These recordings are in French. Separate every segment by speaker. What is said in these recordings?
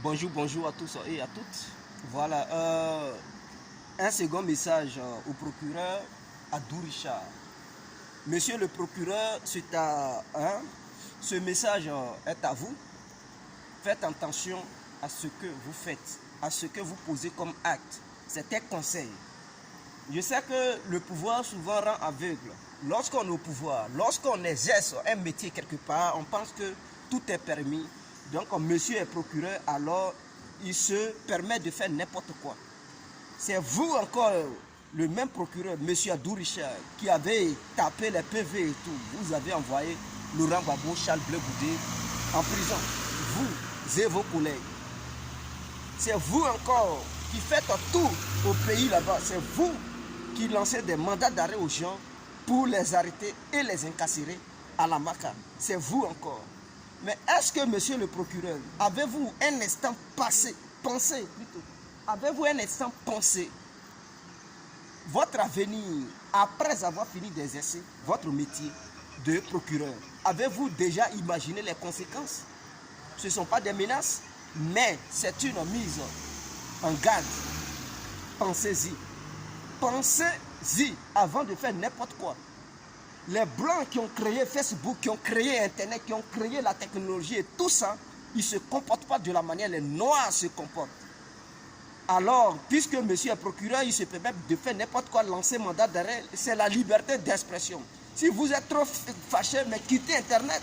Speaker 1: Bonjour, bonjour à tous et à toutes. Voilà, un second message au procureur Adou Richard. Monsieur le procureur, ce message est à vous. Faites attention à ce que vous faites, à ce que vous posez comme acte. C'est un conseil. Je sais que le pouvoir souvent rend aveugle. Lorsqu'on est au pouvoir, lorsqu'on exerce un métier quelque part, on pense que tout est permis. Donc, comme monsieur est procureur, alors il se permet de faire n'importe quoi. C'est vous encore, le même procureur, monsieur Adou Richard, qui avait tapé les PV et tout. Vous avez envoyé Laurent Gbagbo, Charles Blé Goudé en prison. Vous et vos collègues. C'est vous encore qui faites tout au pays là-bas. C'est vous qui lancez des mandats d'arrêt aux gens pour les arrêter et les incarcérer à la Maca. C'est vous encore. Mais est-ce que, monsieur le procureur, avez-vous un instant pensé votre avenir après avoir fini d'exercer votre métier de procureur? Avez-vous déjà imaginé les conséquences? Ce ne sont pas des menaces, mais c'est une mise en garde. Pensez-y. Pensez-y avant de faire n'importe quoi. Les Blancs qui ont créé Facebook, qui ont créé Internet, qui ont créé la technologie et tout ça, ils ne se comportent pas de la manière les Noirs se comportent. Alors, puisque monsieur est procureur, il se permet de faire n'importe quoi, lancer mandat d'arrêt, c'est la liberté d'expression. Si vous êtes trop fâché, mais quittez Internet.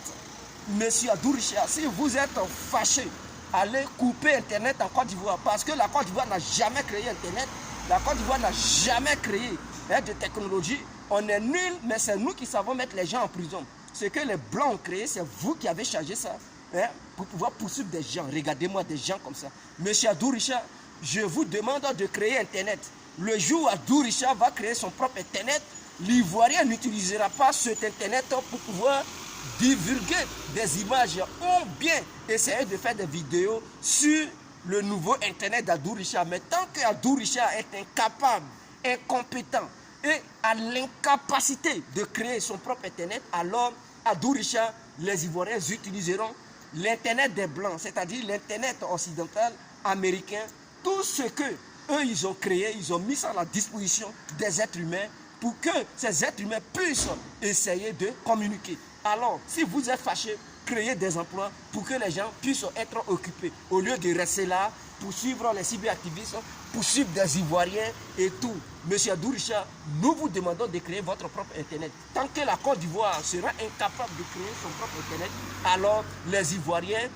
Speaker 1: Monsieur Adou Richard, si vous êtes fâché, allez couper Internet en Côte d'Ivoire, parce que la Côte d'Ivoire n'a jamais créé Internet, la Côte d'Ivoire n'a jamais créé de technologie. On est nuls, mais c'est nous qui savons mettre les gens en prison. Ce que les Blancs ont créé, c'est vous qui avez chargé ça, pour pouvoir poursuivre des gens. Regardez-moi des gens comme ça. Monsieur Adou Richard, je vous demande de créer Internet. Le jour où Adou Richard va créer son propre Internet, l'Ivoirien n'utilisera pas cet Internet pour pouvoir divulguer des images ou bien essayer de faire des vidéos sur le nouveau Internet d'Adou Richard. Mais tant qu'Adou Richard est incapable, incompétent et à l'incapacité de créer son propre Internet, alors Adou Richard, les Ivoiriens utiliseront l'Internet des Blancs, c'est-à-dire l'Internet occidental, américain, tout ce que eux ils ont créé, ils ont mis ça à la disposition des êtres humains pour que ces êtres humains puissent essayer de communiquer. Alors, si vous êtes fâché, créez des emplois pour que les gens puissent être occupés. Au lieu de rester là, pour suivre les cyberactivistes, pour suivre des Ivoiriens et tout. Monsieur Adou Richard, nous vous demandons de créer votre propre Internet. Tant que la Côte d'Ivoire sera incapable de créer son propre Internet, alors les Ivoiriens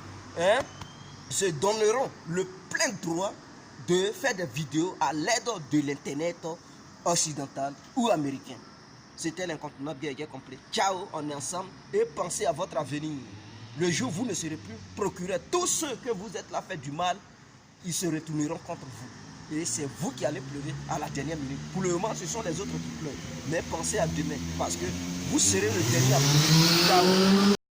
Speaker 1: se donneront le plein droit de faire des vidéos à l'aide de l'Internet occidental ou américain. C'était l'incontournable guerrier complet. Ciao, on est ensemble et pensez à votre avenir. Le jour où vous ne serez plus procureur, tous ceux que vous êtes là fait du mal, ils se retourneront contre vous. Et c'est vous qui allez pleurer à la dernière minute. Pour le moment, ce sont les autres qui pleurent. Mais pensez à demain, parce que vous serez le dernier à pleurer. Ciao.